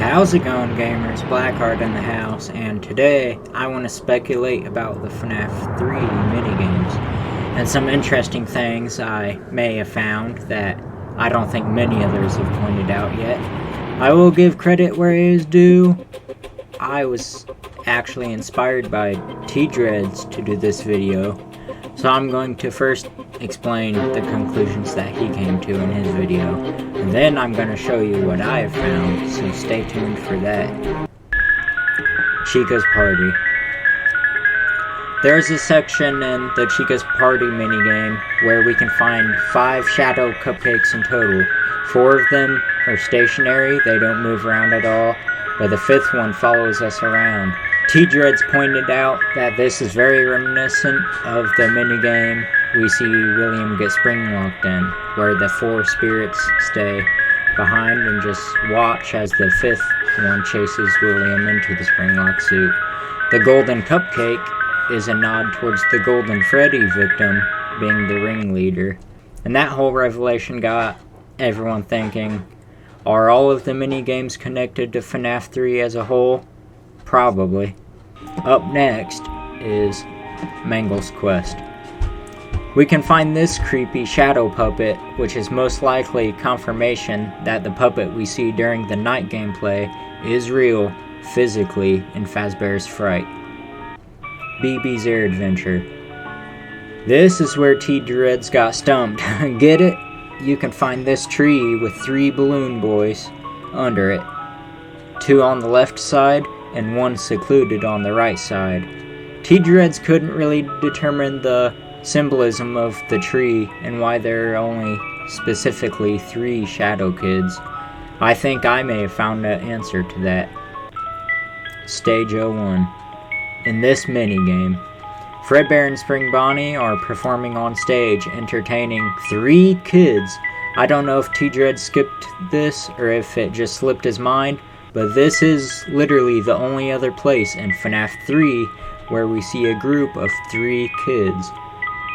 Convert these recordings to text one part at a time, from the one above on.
How's it going, gamers? Blackheart in the house, and today I want to speculate about the Fnaf 3 minigames and some interesting things I may have found that I don't think many others have pointed out yet. I will give credit where it is due. I was actually inspired by TDreads to do this video, so I'm going to first explain the conclusions that he came to in his video, and then I'm going to show you what I have found, so stay tuned for that. Chica's Party. There's a section in the Chica's Party minigame where we can find 5 shadow cupcakes in total. 4 of them are stationary, they don't move around at all, but the 5th one follows us around. TDreads pointed out that this is very reminiscent of the minigame we see William get spring locked in, where the 4 spirits stay behind and just watch as the 5th one chases William into the spring lock suit. The golden cupcake is a nod towards the Golden Freddy victim being the ringleader. And that whole revelation got everyone thinking, are all of the minigames connected to FNAF 3 as a whole? Probably. Up next is Mangle's Quest. We can find this creepy shadow puppet, which is most likely confirmation that the puppet we see during the night gameplay is real, physically, in Fazbear's Fright. BB's Air Adventure. This is where TDreads got stumped. Get it? You can find this tree with 3 balloon boys under it. 2 on the left side, and 1 secluded on the right side. TDreads couldn't really determine the symbolism of the tree and why there are only specifically 3 shadow kids. I think I may have found an answer to that. Stage 01. In this minigame, Fredbear and Spring Bonnie are performing on stage, entertaining 3 kids. I don't know if TDreads skipped this or if it just slipped his mind, but this is literally the only other place in FNAF 3 where we see a group of 3 kids.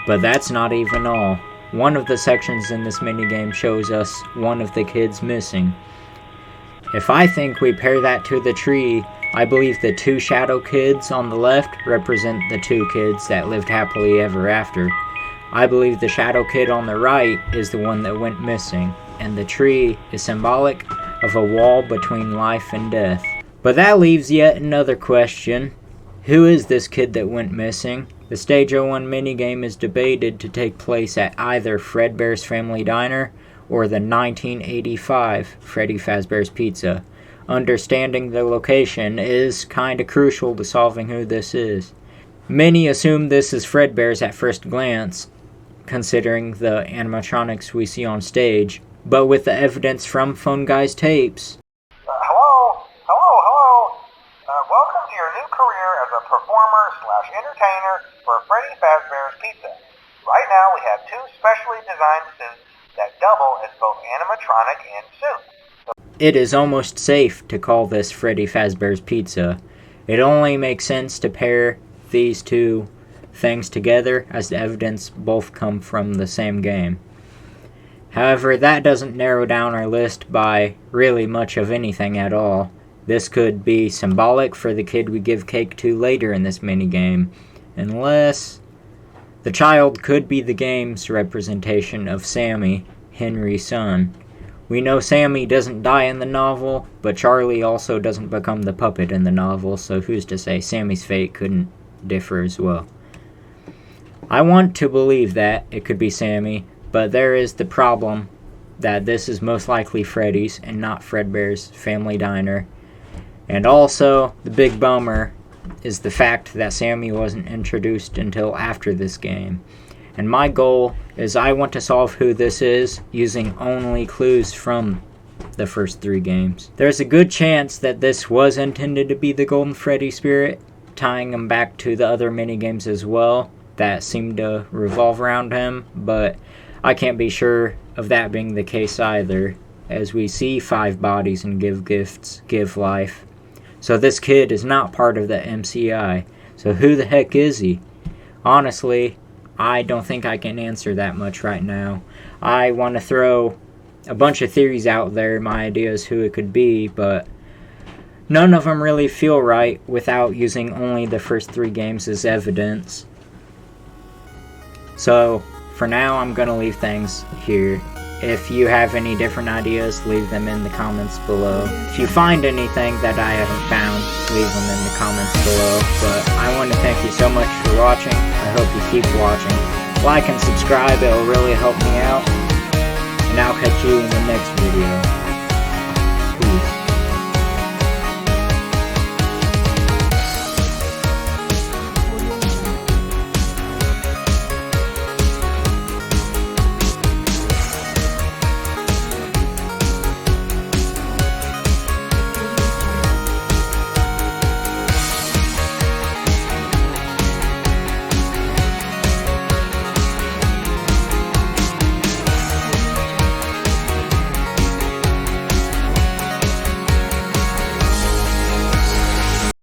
But that's not even all. One of the sections in this minigame shows us one of the kids missing. If I think we pair that to the tree, I believe the 2 shadow kids on the left represent the 2 kids that lived happily ever after. I believe the shadow kid on the right is the one that went missing, and the tree is symbolic of a wall between life and death. But that leaves yet another question. Who is this kid that went missing? The Stage 01 minigame is debated to take place at either Fredbear's Family Diner or the 1985 Freddy Fazbear's Pizza. Understanding the location is kinda crucial to solving who this is. Many assume this is Fredbear's at first glance, considering the animatronics we see on stage, but with the evidence from Phone Guy's tapes. Hello. Welcome to your new career as a performer/entertainer for Freddy Fazbear's Pizza. Right now we have 2 specially designed suits that double as both animatronic and suit. It is almost safe to call this Freddy Fazbear's Pizza. It only makes sense to pair these 2 things together as the evidence both come from the same game. However, that doesn't narrow down our list by really much of anything at all. This could be symbolic for the kid we give cake to later in this minigame, unless the child could be the game's representation of Sammy, Henry's son. We know Sammy doesn't die in the novel, but Charlie also doesn't become the puppet in the novel, so who's to say Sammy's fate couldn't differ as well. I want to believe that it could be Sammy, but there is the problem that this is most likely Freddy's and not Fredbear's Family Diner. And also, the big bummer is the fact that Sammy wasn't introduced until after this game. And my goal is I want to solve who this is using only clues from the first 3 games. There's a good chance that this was intended to be the Golden Freddy spirit, tying him back to the other minigames as well that seem to revolve around him, but I can't be sure of that being the case either, as we see 5 bodies and give gifts, give life. So this kid is not part of the MCI. So who the heck is he? Honestly, I don't think I can answer that much right now. I want to throw a bunch of theories out there, my ideas who it could be, but none of them really feel right without using only the first 3 games as evidence. So, for now, I'm gonna leave things here. If you have any different ideas, leave them in the comments below. If you find anything that I haven't found, leave them in the comments below. But I want to thank you so much for watching. I hope you keep watching. Like and subscribe, it'll really help me out. And I'll catch you in the next video. Peace.